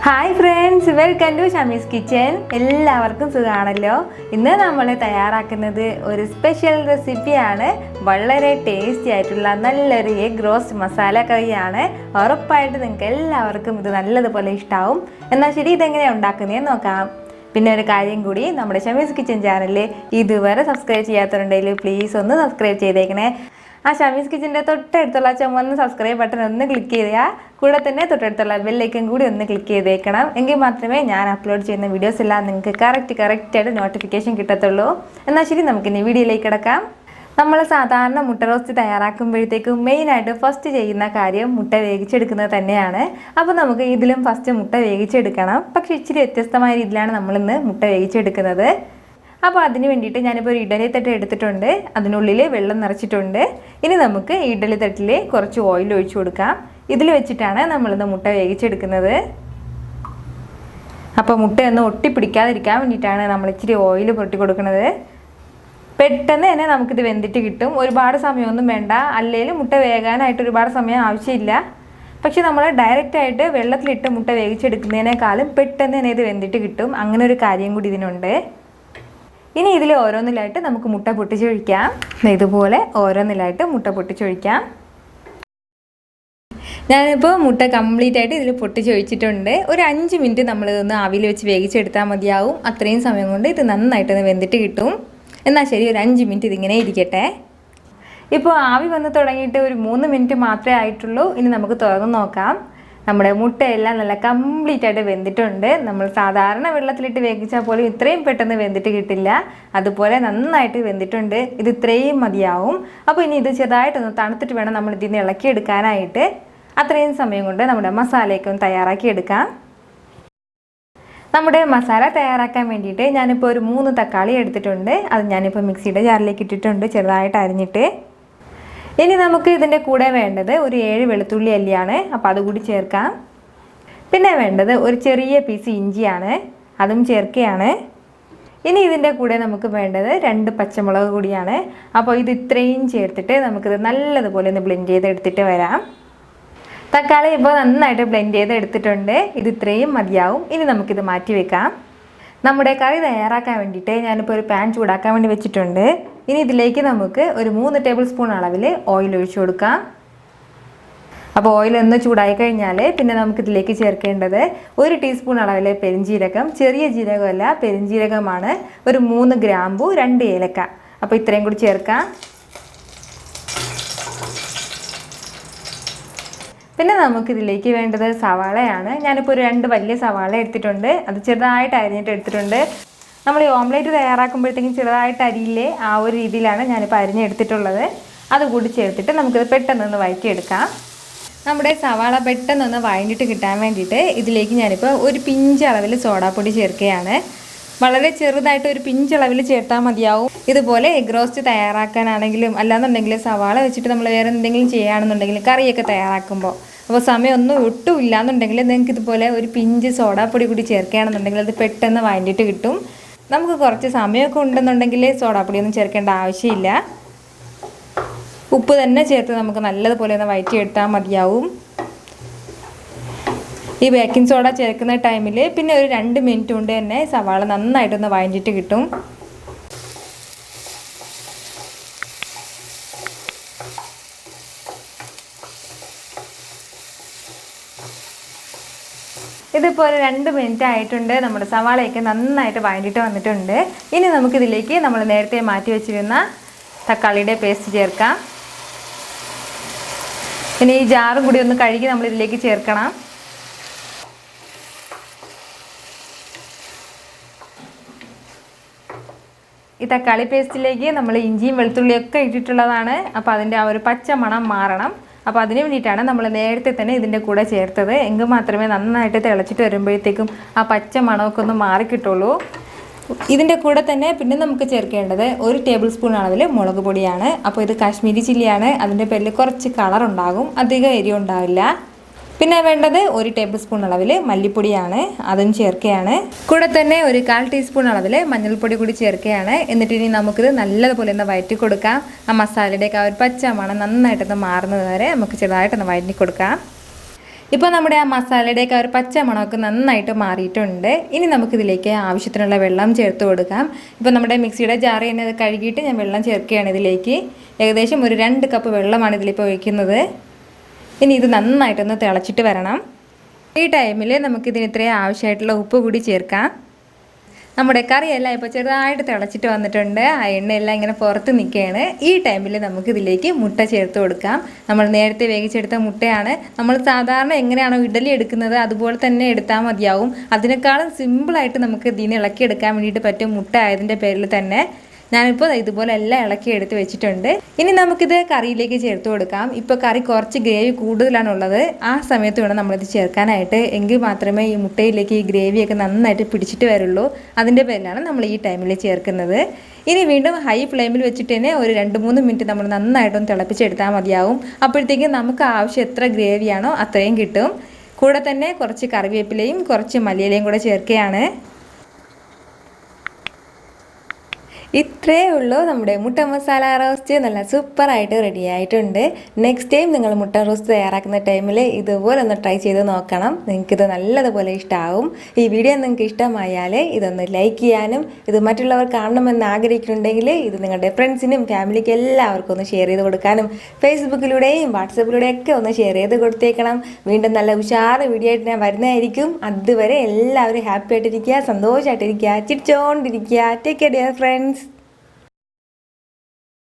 Hi friends, welcome to Shamees kitchen. എല്ലാവർക്കും സുഖമാണല്ലോ. ഇന്ന് നമ്മൾ തയ്യാറാക്കുന്നത് ഒരു സ്പെഷ്യൽ റെസിപ്പിയാണ്. വളരെ ടേസ്റ്റി ആയിട്ടുള്ള നല്ലൊരു എഗ് റോസ്റ്റ് മസാല കറിയാണ്. ഉറപ്പായിട്ട് നിങ്ങൾക്ക് എല്ലാവർക്കും ഇത് നല്ലതുപോലെ ഇഷ്ടമാവും. എന്നാൽ ശരി, ഇതെങ്ങനെയാണ് ഉണ്ടാക്കുന്നതെന്ന് നോക്കാം. പിന്നെ ഒരു കാര്യം കൂടി, നമ്മുടെ ഷമീസ് കിച്ചൻ ചാനലിൽ ഇതുവരെ സബ്സ്ക്രൈബ് ചെയ്യാത്തവരുണ്ടെങ്കിൽ പ്ലീസ് ഒന്ന് സബ്സ്ക്രൈബ് ചെയ്തേക്കണേ. ആ ഷമീസ് കിച്ചൻ്റെ തൊട്ടടുത്തുള്ള ചുമന്ന സബ്സ്ക്രൈബ് ബട്ടൺ ഒന്ന് ക്ലിക്ക് ചെയ്യുക. കൂടെ തന്നെ തൊട്ടടുത്തുള്ള ബെല്ലൈക്കൻ കൂടി ഒന്ന് ക്ലിക്ക് ചെയ്തേക്കണം. എങ്കിൽ മാത്രമേ ഞാൻ അപ്ലോഡ് ചെയ്യുന്ന വീഡിയോസ് എല്ലാം നിങ്ങൾക്ക് കറക്റ്റായിട്ട് നോട്ടിഫിക്കേഷൻ കിട്ടത്തുള്ളൂ. എന്നാൽ ശരി, നമുക്കിനി വീഡിയോയിലേക്ക് കിടക്കാം. നമ്മൾ സാധാരണ മുട്ട റോസ്റ്റ് തയ്യാറാക്കുമ്പോഴത്തേക്കും മെയിനായിട്ട് ഫസ്റ്റ് ചെയ്യുന്ന കാര്യം മുട്ട വേവിച്ചെടുക്കുന്നത് തന്നെയാണ്. അപ്പോൾ നമുക്ക് ഇതിലും ഫസ്റ്റ് മുട്ട വേവിച്ചെടുക്കണം. പക്ഷേ ഇച്ചിരി വ്യത്യസ്തമായ രീതിയിലാണ് നമ്മളിന്ന് മുട്ട വേവിച്ചെടുക്കുന്നത്. അപ്പോൾ അതിന് വേണ്ടിയിട്ട് ഞാനിപ്പോൾ ഒരു ഇഡലി തട്ട് എടുത്തിട്ടുണ്ട്. അതിനുള്ളിൽ വെള്ളം നിറച്ചിട്ടുണ്ട്. ഇനി നമുക്ക് ഇഡലി തട്ടിൽ കുറച്ച് ഓയിൽ ഒഴിച്ചു കൊടുക്കാം. ഇതിൽ വെച്ചിട്ടാണ് നമ്മളിന്ന് മുട്ട വേവിച്ചെടുക്കുന്നത്. അപ്പോൾ മുട്ടയൊന്ന് ഒട്ടിപ്പിടിക്കാതിരിക്കാൻ വേണ്ടിയിട്ടാണ് നമ്മൾ ഇച്ചിരി ഓയിൽ പുരട്ടി കൊടുക്കുന്നത്. പെട്ടെന്ന് തന്നെ നമുക്കിത് വെന്തിട്ട് കിട്ടും. ഒരുപാട് സമയമൊന്നും വേണ്ട. അല്ലെങ്കിൽ മുട്ട വേകാനായിട്ട് ഒരുപാട് സമയം ആവശ്യമില്ല. പക്ഷെ നമ്മൾ ഡയറക്റ്റായിട്ട് വെള്ളത്തിലിട്ട് മുട്ട വേവിച്ചെടുക്കുന്നതിനേക്കാളും പെട്ടെന്ന് തന്നെ ഇത് വെന്തിട്ട് കിട്ടും. അങ്ങനെ ഒരു കാര്യം കൂടി ഇതിനുണ്ട്. ഇനി ഇതിൽ ഓരോന്നിലായിട്ട് നമുക്ക് മുട്ട പൊട്ടിച്ചൊഴിക്കാം. ഇതുപോലെ ഓരോന്നിലായിട്ട് മുട്ട പൊട്ടിച്ചൊഴിക്കാം. ഞാനിപ്പോൾ മുട്ട കംപ്ലീറ്റ് ആയിട്ട് ഇതിൽ പൊട്ടിച്ചൊഴിച്ചിട്ടുണ്ട്. ഒരു 5 മിനിറ്റ് നമ്മളിതൊന്ന് ആവിയിൽ വെച്ച് വേവിച്ചെടുത്താൽ മതിയാവും. അത്രയും സമയം കൊണ്ട് ഇത് നന്നായിട്ടൊന്ന് വെന്തിട്ട് കിട്ടും. എന്നാൽ ശരി, ഒരു 5 മിനിറ്റ് ഇതിങ്ങനെ ഇരിക്കട്ടെ. ഇപ്പോൾ ആവി വന്ന് തുടങ്ങിയിട്ട് ഒരു 3 മിനിറ്റ് മാത്രമേ ആയിട്ടുള്ളൂ. ഇനി നമുക്ക് തുറന്ന് നോക്കാം. നമ്മുടെ മുട്ടയെല്ലാം നല്ല കംപ്ലീറ്റ് ആയിട്ട് വെന്തിട്ടുണ്ട്. നമ്മൾ സാധാരണ വെള്ളത്തിലിട്ട് വേവിച്ചാൽ പോലും ഇത്രയും പെട്ടെന്ന് വെന്തിട്ട് കിട്ടില്ല. അതുപോലെ നന്നായിട്ട് വെന്തിട്ടുണ്ട്. ഇത് ഇത്രയും മതിയാവും. അപ്പോൾ ഇനി ഇത് ചെറുതായിട്ടൊന്ന് തണുത്തിട്ട് വേണം നമ്മൾ ഇതിനെ ഇളക്കിയെടുക്കാനായിട്ട്. അത്രയും സമയം കൊണ്ട് നമ്മുടെ മസാലയൊക്കെ ഒന്ന് തയ്യാറാക്കിയെടുക്കാം. നമ്മുടെ മസാല തയ്യാറാക്കാൻ വേണ്ടിയിട്ട് ഞാനിപ്പോൾ ഒരു 3 തക്കാളി എടുത്തിട്ടുണ്ട്. അത് ഞാനിപ്പോൾ മിക്സിയുടെ ജാറിലേക്ക് ഇട്ടിട്ടുണ്ട്, ചെറുതായിട്ട് അരിഞ്ഞിട്ട്. ഇനി നമുക്ക് ഇതിൻ്റെ കൂടെ വേണ്ടത് ഒരു 7 വെളുത്തുള്ളി അല്ലിയാണ്. അപ്പോൾ അതുകൂടി ചേർക്കാം. പിന്നെ വേണ്ടത് ഒരു ചെറിയ പീസ് ഇഞ്ചിയാണ്, അതും ചേർക്കുകയാണ്. ഇനി ഇതിൻ്റെ കൂടെ നമുക്ക് വേണ്ടത് 2 പച്ചമുളക് കൂടിയാണ്. അപ്പോൾ ഇത് ഇത്രയും ചേർത്തിട്ട് നമുക്കിത് നല്ലതുപോലെ ഒന്ന് ബ്ലെൻഡ് ചെയ്തെടുത്തിട്ട് വരാം. തക്കാളി ഇപ്പോൾ നന്നായിട്ട് ബ്ലെൻഡ് ചെയ്തെടുത്തിട്ടുണ്ട്. ഇത് ഇത്രയും മതിയാവും. ഇനി നമുക്കിത് മാറ്റി വെക്കാം. നമ്മുടെ കറി തയ്യാറാക്കാൻ വേണ്ടിയിട്ട് ഞാനിപ്പോൾ ഒരു പാൻ ചൂടാക്കാൻ വേണ്ടി വെച്ചിട്ടുണ്ട്. ഇനി ഇതിലേക്ക് നമുക്ക് ഒരു 3 ടേബിൾ സ്പൂൺ അളവിൽ ഓയിൽ ഒഴിച്ചു കൊടുക്കാം. അപ്പോൾ ഓയിൽ ഒന്ന് ചൂടായി കഴിഞ്ഞാൽ പിന്നെ നമുക്കിതിലേക്ക് ചേർക്കേണ്ടത് 1 ടീസ്പൂൺ അളവിൽ പെരിഞ്ജീരകം. ചെറിയ ജീരകമല്ല, പെരിഞ്ജീരകമാണ്. ഒരു 3 ഗ്രാമ്പു, 2 ഏലക്ക. അപ്പോൾ ഇത്രയും കൂടി ചേർക്കാം. പിന്നെ നമുക്കിതിലേക്ക് വേണ്ടത് സവാളയാണ്. ഞാനിപ്പോൾ ഒരു 2 വലിയ സവാള എടുത്തിട്ടുണ്ട്. അത് ചെറുതായിട്ട് അരിഞ്ഞിട്ട് എടുത്തിട്ടുണ്ട്. നമ്മൾ ഈ ഓംലേറ്റ് തയ്യാറാക്കുമ്പോഴത്തേക്കും ചെറുതായിട്ട് അരിയില്ലേ, ആ ഒരു രീതിയിലാണ് ഞാനിപ്പോൾ അരിഞ്ഞെടുത്തിട്ടുള്ളത്. അതുകൂടി ചേർത്തിട്ട് നമുക്കിത് പെട്ടെന്നൊന്ന് വഴറ്റിയെടുക്കാം. നമ്മുടെ സവാള പെട്ടെന്നൊന്ന് വഴഞ്ഞിട്ട് കിട്ടാൻ വേണ്ടിയിട്ട് ഇതിലേക്ക് ഞാനിപ്പോൾ ഒരു പിഞ്ച് അളവിൽ സോഡാപ്പൊടി ചേർക്കുകയാണ്. വളരെ ചെറുതായിട്ട് ഒരു പിഞ്ചളവിൽ ചേർത്താൽ മതിയാവും. ഇതുപോലെ എഗ് റോസ്റ്റ് തയ്യാറാക്കാനാണെങ്കിലും അല്ലാന്നുണ്ടെങ്കിൽ സവാള വെച്ചിട്ട് നമ്മൾ വേറെ എന്തെങ്കിലും ചെയ്യുകയാണെന്നുണ്ടെങ്കിൽ കറിയൊക്കെ തയ്യാറാക്കുമ്പോൾ അപ്പോൾ സമയമൊന്നും ഒട്ടും ഇല്ലാന്നുണ്ടെങ്കിൽ നിങ്ങൾക്ക് ഇതുപോലെ ഒരു പിഞ്ച് സോഡാപ്പൊടി കൂടി ചേർക്കുകയാണെന്നുണ്ടെങ്കിൽ അത് പെട്ടെന്ന് വഴണ്ടിട്ട് കിട്ടും. നമുക്ക് കുറച്ച് സമയമൊക്കെ ഉണ്ടെന്നുണ്ടെങ്കിൽ സോഡാപ്പൊടിയൊന്നും ചേർക്കേണ്ട ആവശ്യമില്ല. ഉപ്പ് തന്നെ ചേർത്ത് നമുക്ക് നല്ലതുപോലെ ഒന്ന് വഴറ്റിയെടുത്താൽ മതിയാവും. ഈ ബേക്കിംഗ് സോഡ ചേർക്കുന്ന ടൈമിൽ പിന്നെ ഒരു 2 മിനിറ്റ് കൊണ്ട് തന്നെ സവാള നന്നായിട്ടൊന്ന് വഴഞ്ഞിട്ട് കിട്ടും. ഇതിപ്പോൾ ഒരു 2 മിനിറ്റ് ആയിട്ടുണ്ട്. നമ്മുടെ സവാളയൊക്കെ നന്നായിട്ട് വഴഞ്ഞിട്ട് വന്നിട്ടുണ്ട്. ഇനി നമുക്കിതിലേക്ക് നമ്മൾ നേരത്തെ മാറ്റി വെച്ചിരുന്ന തക്കാളിയുടെ പേസ്റ്റ് ചേർക്കാം. ഇനി ഈ ജാറും കൂടി ഒന്ന് കഴുകി നമ്മളിതിലേക്ക് ചേർക്കണം. ഈ തക്കാളി പേസ്റ്റിലേക്ക് നമ്മൾ ഇഞ്ചിയും വെളുത്തുള്ളിയൊക്കെ ഇട്ടിട്ടുള്ളതാണ്. അപ്പോൾ അതിൻ്റെ ആ ഒരു പച്ച മണം മാറണം. അപ്പോൾ അതിന് വേണ്ടിയിട്ടാണ് നമ്മൾ നേരത്തെ തന്നെ ഇതിൻ്റെ കൂടെ ചേർത്തത്. എങ്കിൽ മാത്രമേ നന്നായിട്ട് തിളച്ചിട്ട് വരുമ്പോഴത്തേക്കും ആ പച്ച മണമൊക്കെ ഒന്ന് മാറിക്കിട്ടുള്ളൂ. ഇതിൻ്റെ കൂടെ തന്നെ പിന്നെ നമുക്ക് ചേർക്കേണ്ടത് 1 ടേബിൾ സ്പൂൺ അളവിൽ മുളക് പൊടിയാണ്. അപ്പോൾ ഇത് കാശ്മീരി ചില്ലിയാണ്. അതിൻ്റെ പേരിൽ കുറച്ച് കളർ ഉണ്ടാകും, അധികം എരിവ് ഉണ്ടാവില്ല. പിന്നെ വേണ്ടത് 1 ടേബിൾ സ്പൂൺ അളവിൽ മല്ലിപ്പൊടിയാണ്, അതും ചേർക്കുകയാണ്. കൂടെ തന്നെ ഒരു 1/4 ടീസ്പൂൺ അളവിൽ മഞ്ഞൾപ്പൊടി കൂടി ചേർക്കുകയാണ്. എന്നിട്ട് ഇനി നമുക്കിത് നല്ലതുപോലെ ഒന്ന് വഴറ്റി കൊടുക്കാം. ആ മസാലയുടെയൊക്കെ ആ ഒരു പച്ച മണം നന്നായിട്ടൊന്ന് മാറുന്നത് വരെ നമുക്ക് ചെറുതായിട്ടൊന്ന് വഴറ്റി കൊടുക്കാം. ഇപ്പോൾ നമ്മുടെ ആ മസാലയുടെയൊക്കെ ഒരു പച്ച മണമൊക്കെ നന്നായിട്ട് മാറിയിട്ടുണ്ട്. ഇനി നമുക്കിതിലേക്ക് ആവശ്യത്തിനുള്ള വെള്ളം ചേർത്ത് കൊടുക്കാം. ഇപ്പോൾ നമ്മുടെ മിക്സിയുടെ ജാറ് തന്നെ അത് കഴുകിയിട്ട് ഞാൻ വെള്ളം ചേർക്കുകയാണ് ഇതിലേക്ക്. ഏകദേശം ഒരു 2 കപ്പ് വെള്ളമാണ് ഇതിലിപ്പോൾ ഒഴിക്കുന്നത്. ഇനി ഇത് നന്നായിട്ടൊന്ന് തിളച്ചിട്ട് വരണം. ഈ ടൈമിൽ നമുക്കിതിന് ഇത്രയും ആവശ്യമായിട്ടുള്ള ഉപ്പ് കൂടി ചേർക്കാം. നമ്മുടെ കറിയെല്ലാം ഇപ്പോൾ ചെറുതായിട്ട് തിളച്ചിട്ട് വന്നിട്ടുണ്ട്. ആ എണ്ണയെല്ലാം ഇങ്ങനെ പുറത്ത് നിൽക്കുകയാണ്. ഈ ടൈമിൽ നമുക്കിതിലേക്ക് മുട്ട ചേർത്ത് കൊടുക്കാം. നമ്മൾ നേരത്തെ വേവിച്ചെടുത്ത മുട്ടയാണ്. നമ്മൾ സാധാരണ എങ്ങനെയാണോ ഇഡലി എടുക്കുന്നത് അതുപോലെ തന്നെ എടുത്താൽ മതിയാവും. അതിനേക്കാളും സിമ്പിളായിട്ട് നമുക്ക് ഇതിനെ ഇളക്കിയെടുക്കാൻ വേണ്ടിയിട്ട് പറ്റും, മുട്ട ആയതിൻ്റെ പേരിൽ തന്നെ. ഞാനിപ്പോൾ ഇതുപോലെ എല്ലാം ഇളക്കി എടുത്ത് വെച്ചിട്ടുണ്ട്. ഇനി നമുക്കിത് കറിയിലേക്ക് ചേർത്ത് കൊടുക്കാം. ഇപ്പോൾ കറി കുറച്ച് ഗ്രേവി കൂടുതലാണുള്ളത്. ആ സമയത്ത് വേണം നമ്മളിത് ചേർക്കാനായിട്ട്. എങ്കിൽ മാത്രമേ ഈ മുട്ടയിലേക്ക് ഈ ഗ്രേവിയൊക്കെ നന്നായിട്ട് പിടിച്ചിട്ട് വരുള്ളൂ. അതിൻ്റെ പേരിലാണ് നമ്മൾ ഈ ടൈമിൽ ചേർക്കുന്നത്. ഇനി വീണ്ടും ഹൈ ഫ്ലെയിമിൽ വെച്ചിട്ട് തന്നെ ഒരു 2-3 മിനിറ്റ് നമ്മൾ നന്നായിട്ടൊന്ന് തിളപ്പിച്ചെടുത്താൽ മതിയാവും. അപ്പോഴത്തേക്കും നമുക്ക് ആവശ്യം എത്ര ഗ്രേവിയാണോ അത്രയും കിട്ടും. കൂടെ തന്നെ കുറച്ച് കറിവേപ്പിലയും കുറച്ച് മല്ലിയിലയും കൂടെ ചേർക്കുകയാണ്. ഇത്രയേ ഉള്ളൂ, നമ്മുടെ മുട്ട മസാല റോസ്റ്റ് നല്ല സൂപ്പറായിട്ട് റെഡി ആയിട്ടുണ്ട്. നെക്സ്റ്റ് ടൈം നിങ്ങൾ മുട്ട റോസ്റ്റ് തയ്യാറാക്കുന്ന ടൈമിൽ ഇതുപോലെ ഒന്ന് ട്രൈ ചെയ്ത് നോക്കണം. നിങ്ങൾക്കിത് നല്ലതുപോലെ ഇഷ്ടമാവും. ഈ വീഡിയോ നിങ്ങൾക്ക് ഇഷ്ടമായാൽ ഇതൊന്ന് ലൈക്ക് ചെയ്യാനും ഇത് മറ്റുള്ളവർ കാണണമെന്ന് ആഗ്രഹിക്കുന്നുണ്ടെങ്കിൽ ഇത് നിങ്ങളുടെ ഫ്രണ്ട്സിനും ഫാമിലിക്കും എല്ലാവർക്കും ഒന്ന് ഷെയർ ചെയ്ത് കൊടുക്കാനും ഫേസ്ബുക്കിലൂടെയും വാട്സപ്പിലൂടെയും ഒക്കെ ഒന്ന് ഷെയർ ചെയ്ത് കൊടുത്തേക്കണം. വീണ്ടും നല്ല ഉഷാറ് വീഡിയോ ആയിട്ട് ഞാൻ വരുന്നതായിരിക്കും. അതുവരെ എല്ലാവരും ഹാപ്പി ആയിട്ടിരിക്കുക, സന്തോഷമായിട്ടിരിക്കുക, ചിരിച്ചോണ്ടിരിക്കുക. Take care dear friends.